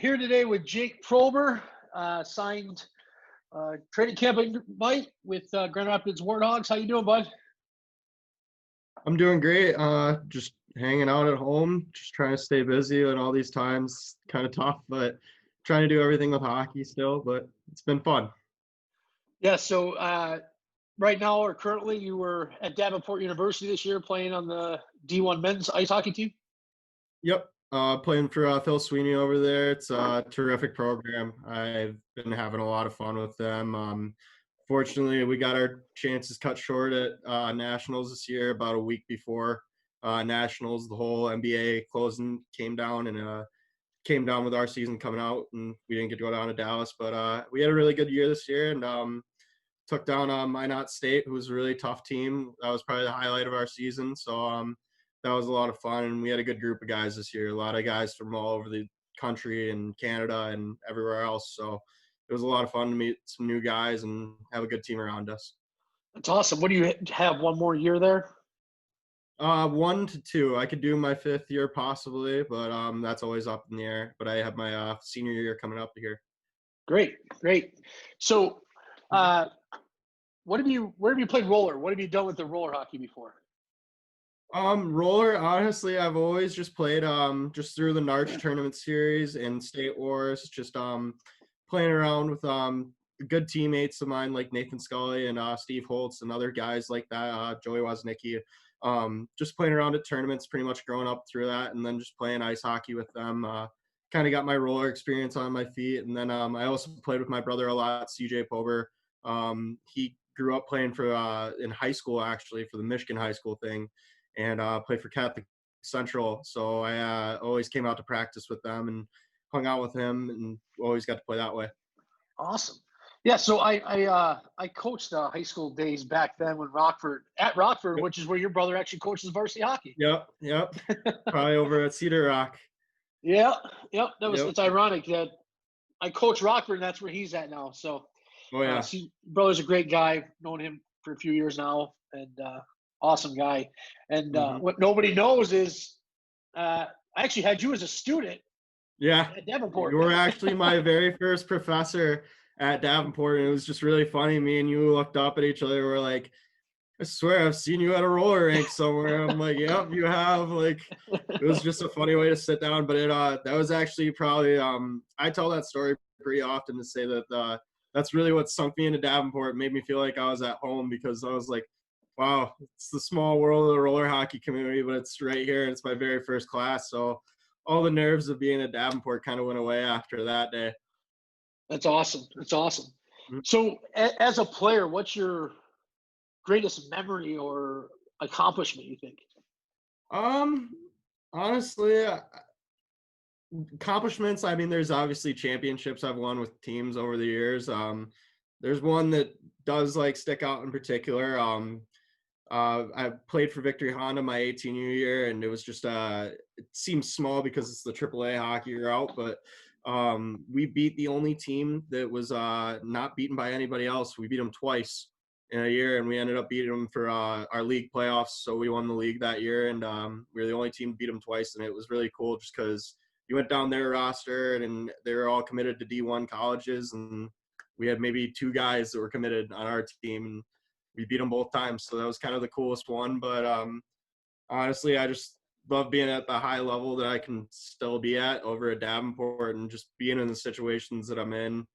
Here today with Jake Probur, signed training camp invite with Grand Rapids Warthogs. How you doing, bud? I'm doing great. Just hanging out at home, just trying to stay busy at all these times. Kind of tough, but trying to do everything with hockey still, but it's been fun. Yeah, so right now or currently you were at Davenport University this year playing on the D1 men's ice hockey team? Yep. Playing for Phil Sweeney over there. It's a terrific program. I've been having a lot of fun with them. Fortunately, we got our chances cut short at Nationals this year about a week before Nationals. The whole NBA closing came down and came down with our season coming out, and we didn't get to go down to Dallas. But we had a really good year this year, and took down Minot State, who was a really tough team. That was probably the highlight of our season. So that was a lot of fun, and we had a good group of guys this year. A lot of guys from all over the country and Canada and everywhere else. So it was a lot of fun to meet some new guys and have a good team around us. That's awesome. What do you have, one more year there? 1 to 2. I could do my 5th year possibly, but that's always up in the air. But I have my senior year coming up here. Great. So where have you played roller? What have you done with the roller hockey before? Roller, honestly, I've always just played just through the NRHL tournament series and state wars, just playing around with good teammates of mine like Nathan Scully and Steve Holtz and other guys like that, Joey Woznicki. Just playing around at tournaments, pretty much growing up through that, and then just playing ice hockey with them. Kind of got my roller experience on my feet, and then I also played with my brother a lot, CJ Probur. He grew up playing for in high school, actually, for the Michigan high school thing, and played for Catholic Central. So I always came out to practice with them and hung out with him, and always got to play that way. Awesome. Yeah, so I coached high school days back then when Rockford, which is where your brother actually coaches varsity hockey. Yep. Probably over at Cedar Rock. Yep. It's ironic that I coach Rockford and that's where he's at now. So, oh yeah, brother's a great guy. Known him for a few years now, and awesome guy. And what nobody knows is I actually had you as a student. Yeah, at Davenport. You were actually my very first professor at Davenport, and it was just really funny. Me and you looked up at each other. We're like, I swear I've seen you at a roller rink somewhere. I'm like, yep, you have. Like, it was just a funny way to sit down. But that was actually probably I tell that story pretty often to say that that's really what sunk me into Davenport. It made me feel like I was at home, because I was like, wow, it's the small world of the roller hockey community, but it's right here, and it's my very first class. So all the nerves of being at Davenport kind of went away after that day. That's awesome. Mm-hmm. So as a player, what's your greatest memory or accomplishment, you think? Honestly, accomplishments, I mean, there's obviously championships I've won with teams over the years. There's one that does stick out in particular. I played for Victory Honda my 18-year year, and it was just it seems small because it's the AAA hockey route, but we beat the only team that was not beaten by anybody else. We beat them twice in a year, and we ended up beating them for our league playoffs. So we won the league that year, and we were the only team to beat them twice, and it was really cool just because you went down their roster, and they were all committed to D1 colleges, and we had maybe 2 guys that were committed on our team, and we beat them both times. So that was kind of the coolest one. But honestly, I just love being at the high level that I can still be at over at Davenport, and just being in the situations that I'm in.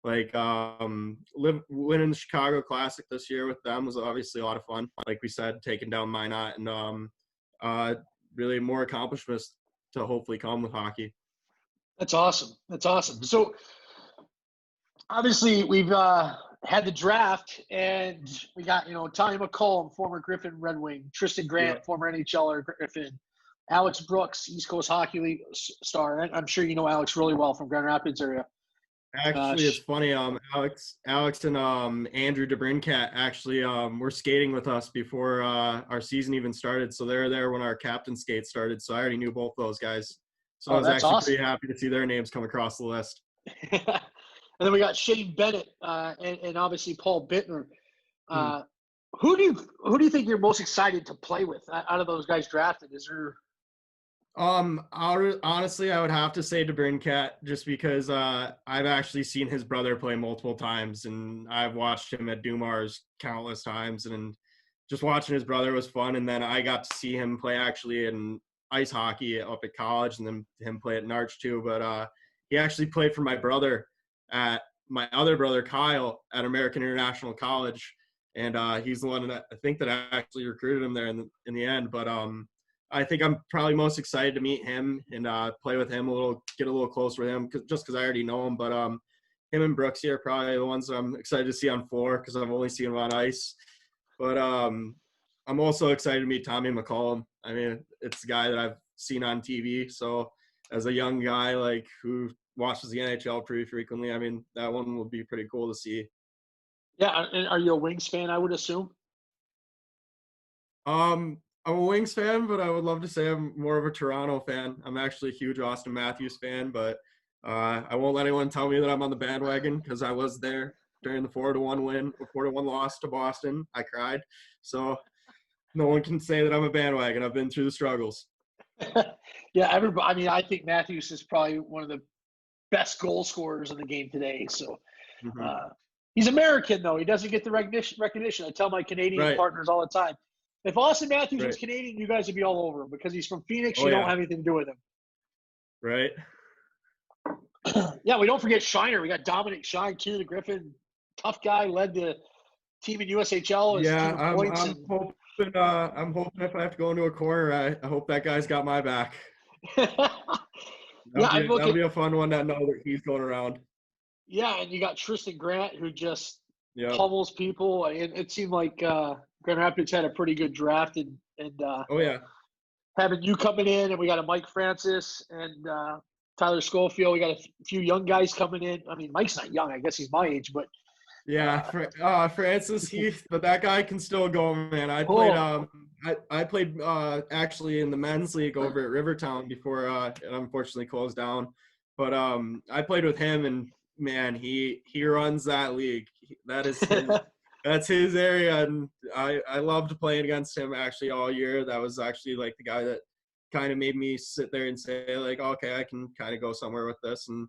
Like winning the Chicago Classic this year with them was obviously a lot of fun. Like we said, taking down Minot, and really more accomplishments to hopefully come with hockey. That's awesome. Mm-hmm. So obviously we've had the draft, and we got, Tommy McCollum, former Griffin Red Wing, Tristan Grant, former NHLer Griffin, Alex Brooks, East Coast Hockey League star. I'm sure you know Alex really well from Grand Rapids area. Actually, it's funny. Alex and Andrew DeBrincat actually were skating with us before our season even started. So they were there when our captain skate started. So I already knew both those guys. So I was actually awesome. Pretty happy to see their names come across the list. And then we got Shane Bennett and obviously Paul Bittner. Who do you think you're most excited to play with out of those guys drafted? Is there Honestly, I would have to say DeBrincat just because I've actually seen his brother play multiple times, and I've watched him at Dumars countless times, and just watching his brother was fun. And then I got to see him play actually in ice hockey up at college, and then him play at NRHL too. But he actually played for my brother at my other brother Kyle at American International College, and he's the one that I think that actually recruited him there in the end. But I think I'm probably most excited to meet him and play with him a little, get a little closer with him, just because I already know him. But him and Brooksy are probably the ones that I'm excited to see on floor because I've only seen him on ice. But I'm also excited to meet Tommy McCollum. I mean, it's a guy that I've seen on TV. So as a young guy like who watches the NHL pretty frequently, I mean, that one would be pretty cool to see. Yeah, and are you a Wings fan? I would assume. I'm a Wings fan, but I would love to say I'm more of a Toronto fan. I'm actually a huge Austin Matthews fan, but I won't let anyone tell me that I'm on the bandwagon because I was there during the 4-1 win, 4-1 loss to Boston. I cried, so no one can say that I'm a bandwagon. I've been through the struggles. Yeah, everybody. I mean, I think Matthews is probably one of the best goal scorers in the game today. So Mm-hmm. uh, he's American, though. He doesn't get the recognition. I tell my Canadian Right, partners all the time. If Austin Matthews was right. Canadian, you guys would be all over him because he's from Phoenix. Oh You don't yeah, have anything to do with him. right. Yeah, we don't forget Shiner. We got Dominic Shine too, the Griffin, tough guy, led the team in USHL as Yeah, team in points. I'm hoping I'm hoping if I have to go into a corner, I hope that guy's got my back. Yeah, I'm That'll looking. be a fun one to know that he's going around. Yeah, and you got Tristan Grant who just Yep. pummels people. And it seemed like Grand Rapids had a pretty good draft, and Oh yeah. having you coming in, and we got a Mike Francis and Tyler Schofield. We got a few young guys coming in. I mean, Mike's not young. I guess he's my age, but Yeah, Francis Heath, but that guy can still go, man. oh, I played actually in the men's league over at Rivertown before it unfortunately closed down. But I played with him, and man, he runs that league. That is his that's his area, and I loved playing against him actually all year. That was actually like the guy that kind of made me sit there and say like, okay, I can kind of go somewhere with this. And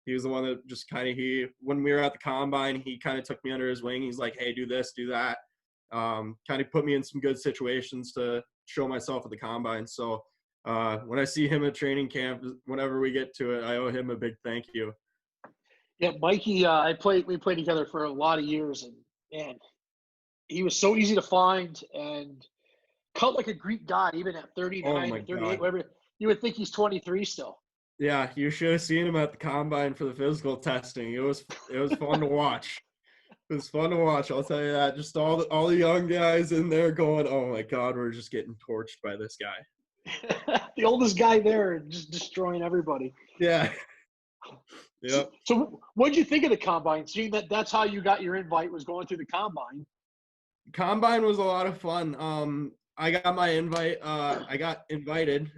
he was the one that just kind of when we were at the combine, he kind of took me under his wing. He's like, hey, do this, do that. Kind of put me in some good situations to show myself at the combine. So when I see him at training camp, whenever we get to it, I owe him a big thank you. yeah, Mikey. We played together for a lot of years, and man, he was so easy to find and cut like a Greek god, even at Oh 39 my or 38, God. whatever. You would think he's 23 still. Yeah, you should have seen him at the combine for the physical testing. It was fun to watch. It was fun to watch. I'll tell you that. Just all the young guys in there going, "Oh my God, we're just getting torched by this guy." The oldest guy there, just destroying everybody. Yeah. Yep. So what did you think of the combine? Seeing that's how you got your invite, was going through the combine. Combine was a lot of fun. I got my invite. I got invited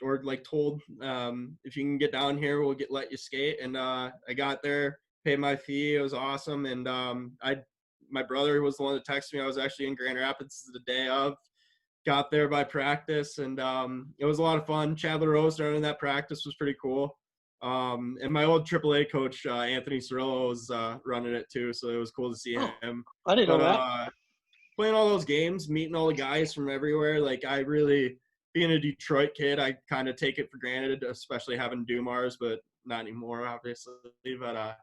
or like told, if you can get down here, we'll let you skate. And I got there, paid my fee. It was awesome. And my brother was the one that texted me. I was actually in Grand Rapids the day of. Got there by practice, and it was a lot of fun. Chandler Rose during that practice was pretty cool. And my old AAA coach, Anthony Cirillo, was running it too, so it was cool to see Oh, him. I didn't know But that. playing all those games, meeting all the guys from everywhere, like I really, being a Detroit kid, I kind of take it for granted, especially having Dumars, but not anymore, obviously. But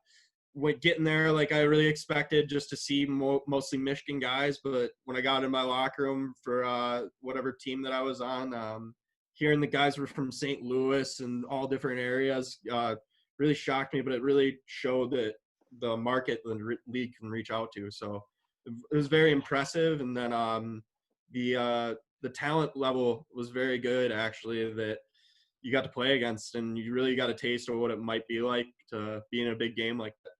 when getting there, like I really expected just to see mostly Michigan guys, but when I got in my locker room for whatever team that I was on, hearing the guys were from St. Louis and all different areas really shocked me, but it really showed that the market the league can reach out to. So it was very impressive. And then the talent level was very good, actually, that you got to play against, and you really got a taste of what it might be like to be in a big game like that.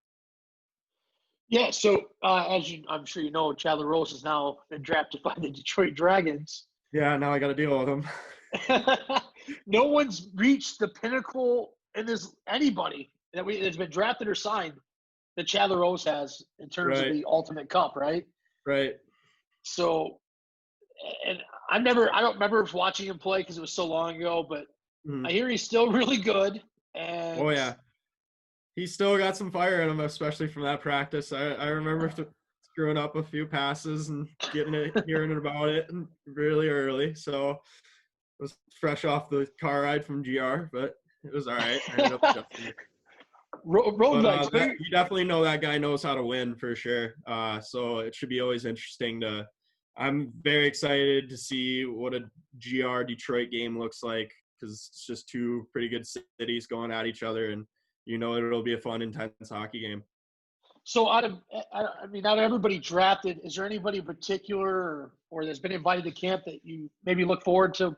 Yeah, so I'm sure you know, Chandler Rose has now been drafted by the Detroit Dragons. Yeah, now I got to deal with them. No one's reached the pinnacle in this anybody that's been drafted or signed that Chandler Rose has in terms of Right, the Ultimate Cup, right? right. So, and I don't remember watching him play because it was so long ago, but Mhm. I hear he's still really good. And Oh yeah, he still got some fire in him, especially from that practice. I remember screwing up a few passes and hearing about it really early. So it was fresh off the car ride from GR, but it was all right. I ended up adjusting it. road legs. You definitely know that guy knows how to win for sure. So it should be always interesting to. I'm very excited to see what a GR Detroit game looks like because it's just two pretty good cities going at each other, and it'll be a fun, intense hockey game. So out of everybody drafted, is there anybody in particular or that's been invited to camp that you maybe look forward to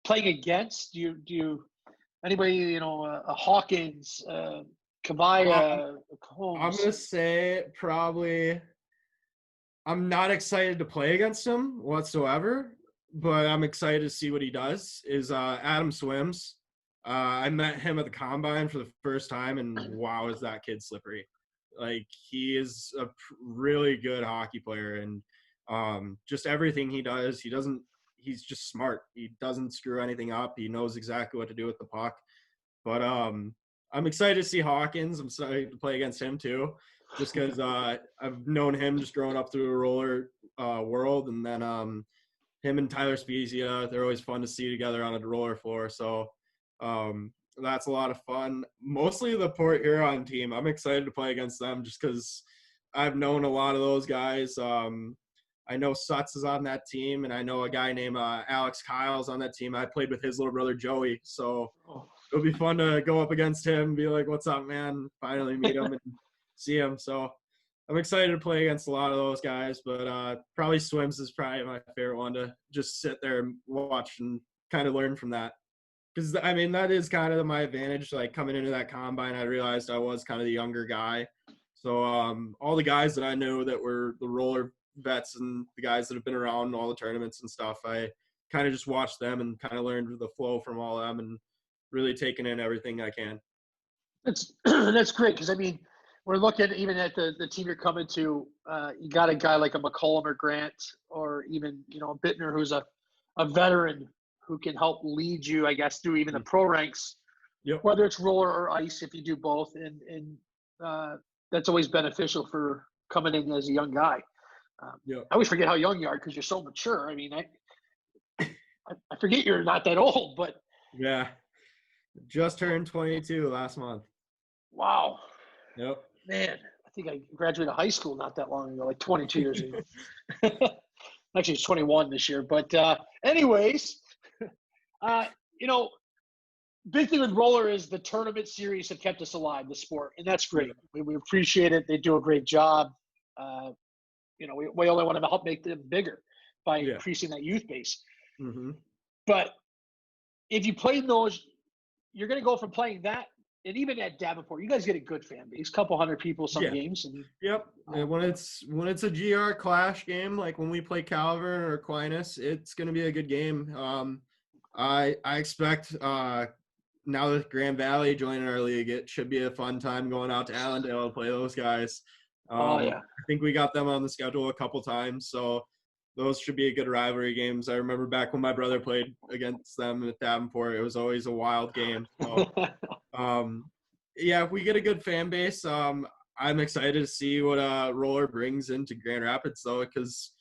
playing against? Do you anybody, a Hawkins, Kavaya, Holmes? I'm going to say probably I'm not excited to play against him whatsoever, but I'm excited to see what he does, is Adam Swims. I met him at the Combine for the first time, and wow, is that kid slippery. Like, he is a really good hockey player, and just everything he does, he's just smart. He doesn't screw anything up. He knows exactly what to do with the puck. But I'm excited to see Hawkins. I'm excited to play against him too, just because I've known him just growing up through the roller world, and then him and Tyler Spezia, they're always fun to see together on a roller floor. So that's a lot of fun. Mostly the Port Huron team. I'm excited to play against them just because I've known a lot of those guys. I know Sutz is on that team, and I know a guy named Alex Kyle's on that team. I played with his little brother Joey, so it'll be fun to go up against him and be like, "What's up, man?" Finally meet him and see him. So I'm excited to play against a lot of those guys, but probably Swims is probably my favorite one to just sit there and watch and kind of learn from that. Because, I mean, that is kind of my advantage. Like, coming into that Combine, I realized I was kind of the younger guy. So all the guys that I knew that were the roller vets and the guys that have been around in all the tournaments and stuff, I kind of just watched them and kind of learned the flow from all of them and really taking in everything I can. That's great, because, I mean, we're looking even at the team you're coming to. You got a guy like a McCollum or Grant, or even, Bittner, who's a veteran who can help lead you, I guess, through even the pro ranks, whether it's roller or ice, if you do both. And that's always beneficial for coming in as a young guy. I always forget how young you are because you're so mature. I mean, I forget you're not that old, but. Yeah. Just turned 22 last month. Wow. Yep. Man, I think I graduated high school not that long ago, like 22 years ago. Actually, it's 21 this year. But anyways, big thing with roller is the tournament series have kept us alive, the sport, and that's great. We appreciate it. They do a great job. We only want to help make them bigger by increasing that youth base. Mm-hmm. But if you play those, you're going to go from playing that, and even at Davenport, you guys get a good fan base, a couple hundred people some games. And, and when it's a GR clash game, like when we play Calvert or Aquinas, it's going to be a good game. I expect now that Grand Valley joining our league, it should be a fun time going out to Allendale to play those guys. I think we got them on the schedule a couple times, so those should be a good rivalry games. I remember back when my brother played against them at Davenport, it was always a wild game. So, if we get a good fan base, I'm excited to see what roller brings into Grand Rapids, though, because,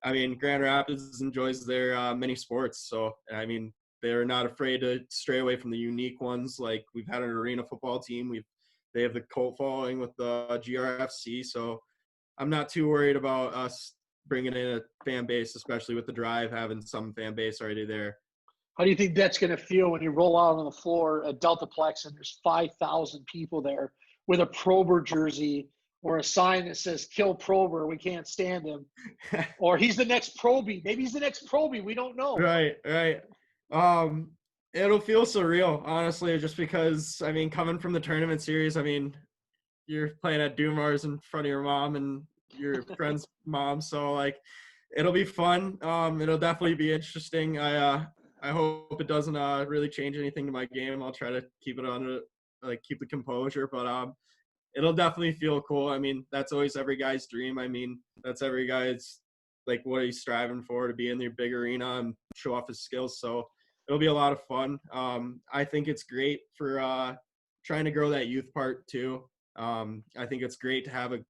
I mean, Grand Rapids enjoys their many sports. So, I mean, they're not afraid to stray away from the unique ones. Like, we've had an arena football team. They have the cult following with the GRFC. So I'm not too worried about us bringing in a fan base, especially with the Drive having some fan base already there. How do you think that's going to feel when you roll out on the floor at Delta Plex and there's 5,000 people there with a Probur jersey or a sign that says "Kill Probur, we can't stand him," or he's the next Proby? Maybe he's the next Proby. We don't know. Right. It'll feel surreal, honestly, just because, I mean, coming from the tournament series, I mean, you're playing at Dumars in front of your mom and your friend's mom, so, like, it'll be fun. It'll definitely be interesting. I hope it doesn't really change anything to my game. I'll try to keep the composure, but it'll definitely feel cool. I mean, that's always every guy's dream. I mean, that's every guy's, like, what he's striving for, to be in the big arena and show off his skills. So it'll be a lot of fun. I think it's great for trying to grow that youth part too. I think it's great to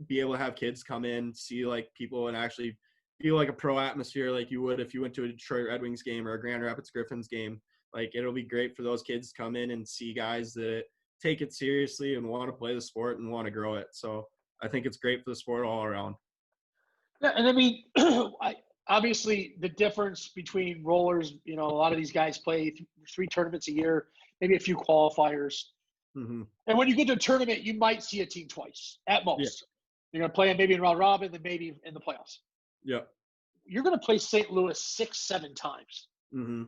be able to have kids come in, see like people, and actually feel like a pro atmosphere like you would if you went to a Detroit Red Wings game or a Grand Rapids Griffins game. Like, it'll be great for those kids to come in and see guys that take it seriously and want to play the sport and want to grow it. So I think it's great for the sport all around. Yeah, and I mean, obviously the difference between rollers, a lot of these guys play 3 tournaments a year, maybe a few qualifiers. Mm-hmm. And when you get to a tournament, you might see a team twice at most. Yeah. You're going to play them maybe in round robin, then maybe in the playoffs. Yeah. You're going to play St. Louis 6-7 times. Mm-hmm.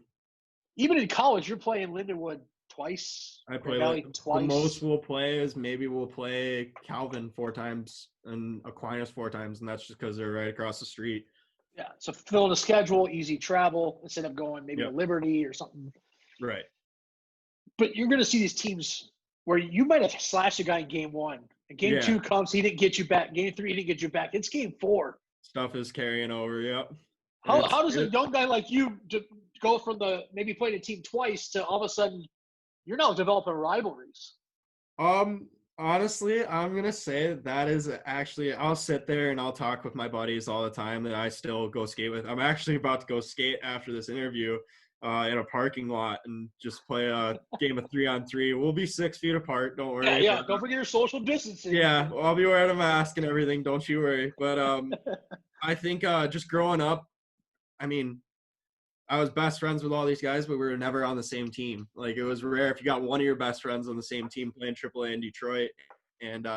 Even in college, you're playing Lindenwood twice. I play twice. The most we'll play is maybe we'll play Calvin 4 times and Aquinas 4 times, and that's just because they're right across the street. Yeah, so fill the schedule, easy travel instead of going maybe to Liberty or something. Right. But you're going to see these teams where you might have slashed a guy in game 1. And game 2 comes, he didn't get you back. Game 3, he didn't get you back. It's game 4. Stuff is carrying over, yep. How does a young guy like you go from maybe playing a team twice to all of a sudden you're now developing rivalries? Honestly, I'm going to say that is actually, I'll sit there and I'll talk with my buddies all the time that I still go skate with. I'm actually about to go skate after this interview in a parking lot and just play a game of 3-on-3. We'll be 6 feet apart. Don't worry. Yeah. Don't forget your social distancing. Yeah. I'll be wearing a mask and everything. Don't you worry. But I think just growing up, I mean, I was best friends with all these guys, but we were never on the same team. Like, it was rare if you got one of your best friends on the same team playing AAA in Detroit. And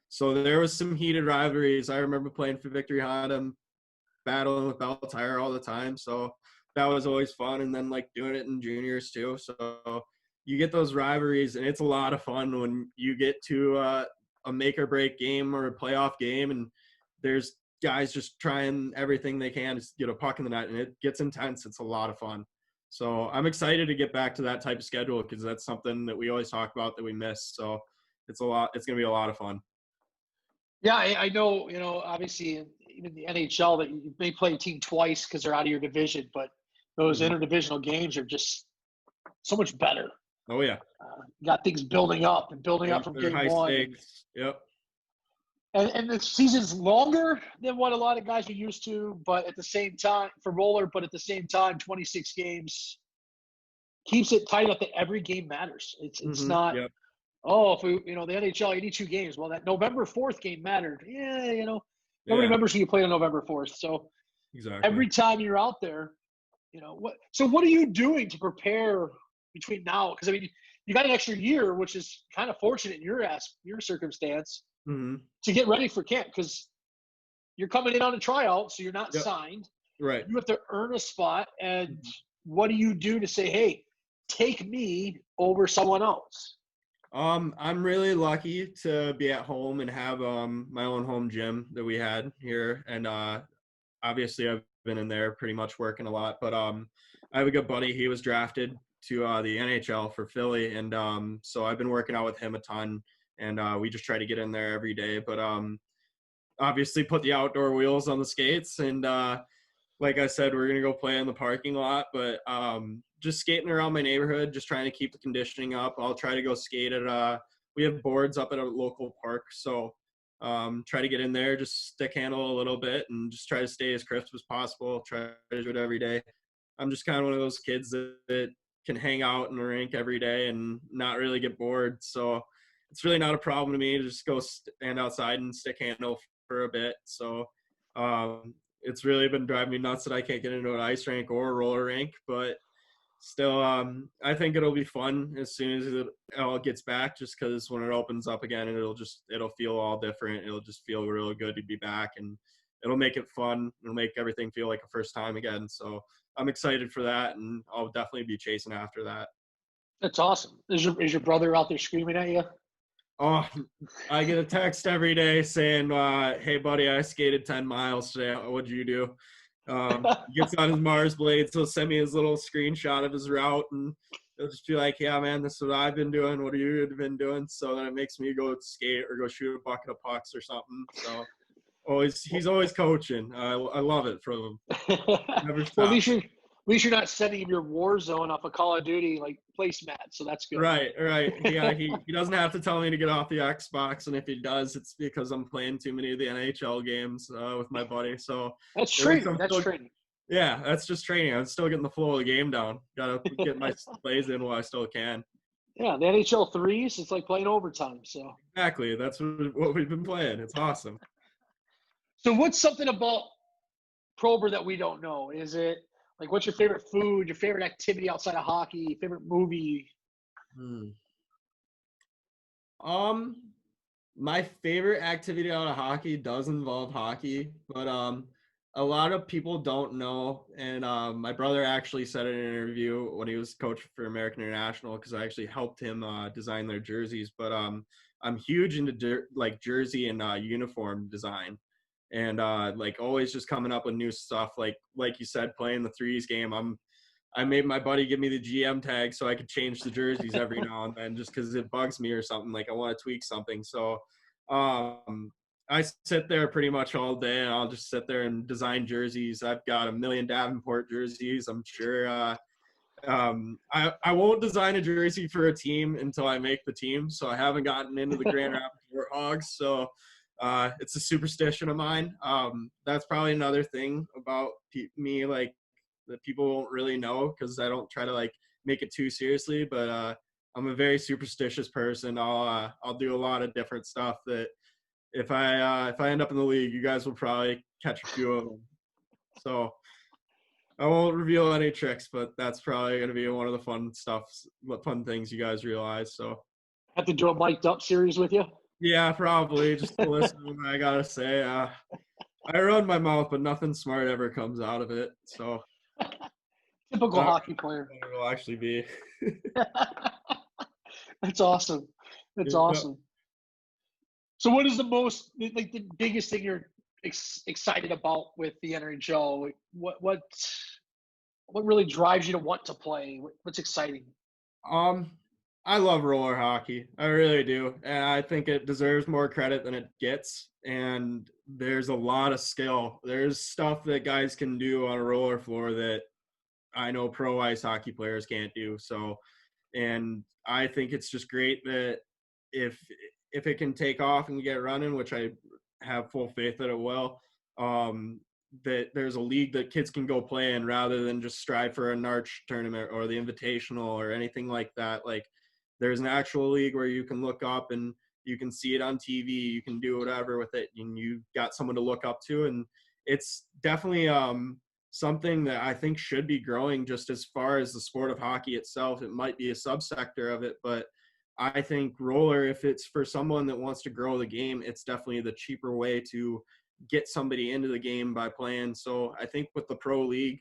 so there was some heated rivalries. I remember playing for Victory Honda, battling with Bell Tire all the time. So that was always fun. And then, like, doing it in juniors too. So you get those rivalries, and it's a lot of fun when you get to a make or break game or a playoff game, and there's guys just trying everything they can to get a puck in the net, and it gets intense. It's a lot of fun. So I'm excited to get back to that type of schedule because that's something that we always talk about that we miss. So it's going to be a lot of fun. Yeah, I know, obviously even the NHL that you may play a team twice because they're out of your division, but those interdivisional games are just so much better. Oh, yeah. You got things building up from game high 1. Stakes. Yep. And the season's longer than what a lot of guys are used to, but at the same time, for roller, 26 games keeps it tight up that every game matters. It's not, if we, the NHL 82 games, well, that November 4th game mattered. Yeah, nobody remembers who you played on November 4th. So exactly. Every time you're out there, what are you doing to prepare between now? Because, I mean, you got an extra year, which is kind of fortunate in your circumstance. Mm-hmm. To get ready for camp, because you're coming in on a tryout, so you're not signed. Right. You have to earn a spot, and what do you do to say, hey, take me over someone else? I'm really lucky to be at home and have my own home gym that we had here, and obviously I've been in there pretty much working a lot, but I have a good buddy. He was drafted to the NHL for Philly, and so I've been working out with him a ton. And we just try to get in there every day. But obviously put the outdoor wheels on the skates. And like I said, we're going to go play in the parking lot. But just skating around my neighborhood, just trying to keep the conditioning up. I'll try to go skate at we have boards up at a local park. So try to get in there, just stick handle a little bit and just try to stay as crisp as possible. Try to do it every day. I'm just kind of one of those kids that can hang out in the rink every day and not really get bored. So it's really not a problem to me to just go stand outside and stick handle for a bit. So it's really been driving me nuts that I can't get into an ice rink or a roller rink, but still, I think it'll be fun as soon as it all gets back, just because when it opens up again, it'll feel all different. It'll just feel really good to be back, and it'll make it fun. It'll make everything feel like a first time again. So I'm excited for that, and I'll definitely be chasing after that. That's awesome. Is your brother out there screaming at you? Oh, I get a text every day saying, hey, buddy, I skated 10 miles today. What'd you do? He gets on his Mars blades. He'll send me his little screenshot of his route, and he'll just be like, yeah, man, this is what I've been doing. What have you been doing? So then it makes me go skate or go shoot a bucket of pucks or something. So he's always coaching. I love it from him. Never stops. Well, least you're not sending him your war zone off a Call of Duty like placemat, so that's good. Right. Yeah, he doesn't have to tell me to get off the Xbox, and if he does, it's because I'm playing too many of the NHL games with my buddy. So that's training. That's training. Yeah, that's just training. I'm still getting the flow of the game down. Gotta get my plays in while I still can. Yeah, the NHL threes, it's like playing overtime. So exactly, that's what we've been playing. It's awesome. So what's something about Probur that we don't know? Is it like what's your favorite food, your favorite activity outside of hockey, favorite movie? My favorite activity out of hockey does involve hockey, but a lot of people don't know, and my brother actually said in an interview when he was coach for American International, because I actually helped him design their jerseys. But I'm huge into like jersey and uniform design, and like always just coming up with new stuff. Like you said, playing the threes game, I made my buddy give me the GM tag so I could change the jerseys every now and then, just because it bugs me or something. Like I want to tweak something, so. I sit there pretty much all day, and I'll just sit there and design jerseys. I've got a million Davenport jerseys. I'm sure I won't design a jersey for a team until I make the team, so I haven't gotten into the Grand Rapids Warthogs. So it's a superstition of mine. That's probably another thing about me, like, that people won't really know, because I don't try to like make it too seriously. But I'm a very superstitious person. I'll do a lot of different stuff that if I end up in the league, you guys will probably catch a few of them. So I won't reveal any tricks, but that's probably going to be one of the fun things you guys realize. So have to do a mic'd up series with you? Yeah, probably, just to listen to what I got to say. I run my mouth, but nothing smart ever comes out of it. So typical hockey player. It will actually be. That's awesome. That's awesome. So what is the biggest thing you're excited about with the NRHL? What really drives you to want to play? What's exciting? I love roller hockey. I really do. And I think it deserves more credit than it gets. And there's a lot of skill. There's stuff that guys can do on a roller floor that I know pro ice hockey players can't do. So, and I think it's just great that if it can take off and get running, which I have full faith that it will, that there's a league that kids can go play in rather than just strive for a NRHL tournament or the Invitational or anything like that. Like, there's an actual league where you can look up and you can see it on TV. You can do whatever with it, and you've got someone to look up to. And it's definitely something that I think should be growing just as far as the sport of hockey itself. It might be a subsector of it, but I think roller, if it's for someone that wants to grow the game, it's definitely the cheaper way to get somebody into the game by playing. So I think with the pro league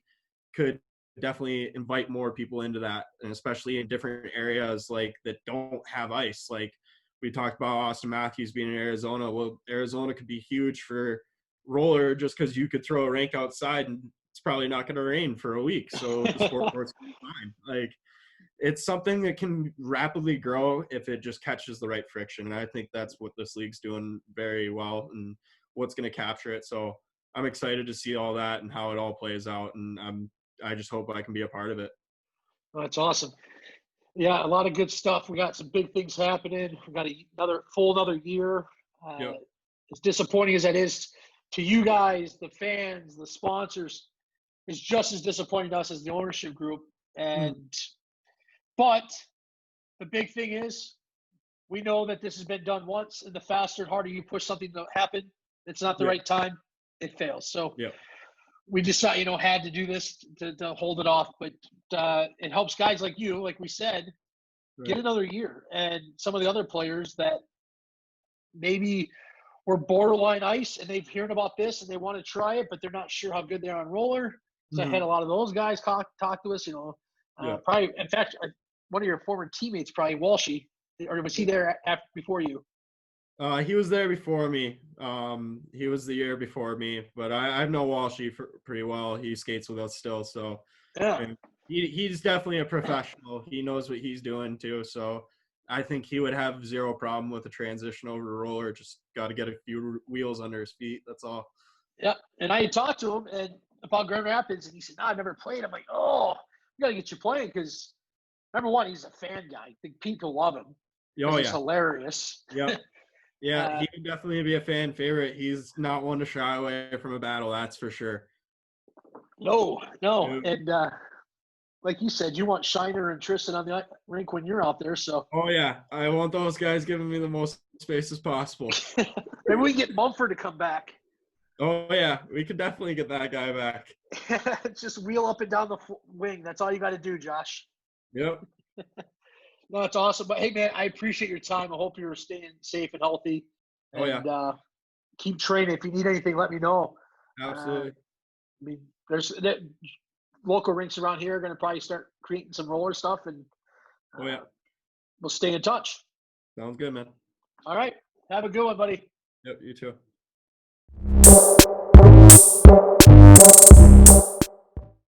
could definitely invite more people into that, and especially in different areas like that don't have ice. Like we talked about Austin Matthews being in Arizona. Well, Arizona could be huge for roller just because you could throw a rink outside and it's probably not going to rain for a week. So the sport's fine. Like, it's something that can rapidly grow if it just catches the right friction. And I think that's what this league's doing very well and what's going to capture it. So I'm excited to see all that and how it all plays out. And I just hope I can be a part of it. Well, that's awesome. Yeah, a lot of good stuff. We got some big things happening. We got another year. Yep. As disappointing as that is to you guys, the fans, the sponsors, it's just as disappointing to us as the ownership group. But the big thing is, we know that this has been done once, and the faster and harder you push something to happen, it's not the right time, it fails. So we decided, had to do this to hold it off. But it helps guys like you, like we said, get another year. And some of the other players that maybe were borderline ice and they've heard about this and they want to try it, but they're not sure how good they are on roller. So I had a lot of those guys talk to us, probably, in fact, one of your former teammates, probably Walshy, or was he there before you? He was there before me. He was the year before me, but I know Walshy pretty well. He skates with us still. So he's definitely a professional. He knows what he's doing too. So I think he would have zero problem with a transition over to roller. Just got to get a few wheels under his feet. That's all. Yeah. And I talked to him, and about Grand Rapids, and he said, "No, I've never played." I'm like, "Oh, we got to get you playing because number one, he's a fan guy. I think people love him. Oh He's yeah. hilarious." Yep. Yeah, he would definitely be a fan favorite. He's not one to shy away from a battle, that's for sure. No. Yeah. And like you said, you want Shiner and Tristan on the rink when you're out there. So Oh yeah, I want those guys giving me the most space as possible. maybe we get Mumford to come back. Oh yeah, we could definitely get that guy back. Just wheel up and down the wing. That's all you got to do, Josh. Yep. No, it's awesome. But hey, man, I appreciate your time. I hope you're staying safe and healthy. And keep training. If you need anything, let me know. Absolutely. I mean, there's local rinks around here are going to probably start creating some roller stuff, and we'll stay in touch. Sounds good, man. All right. Have a good one, buddy. Yep, you too.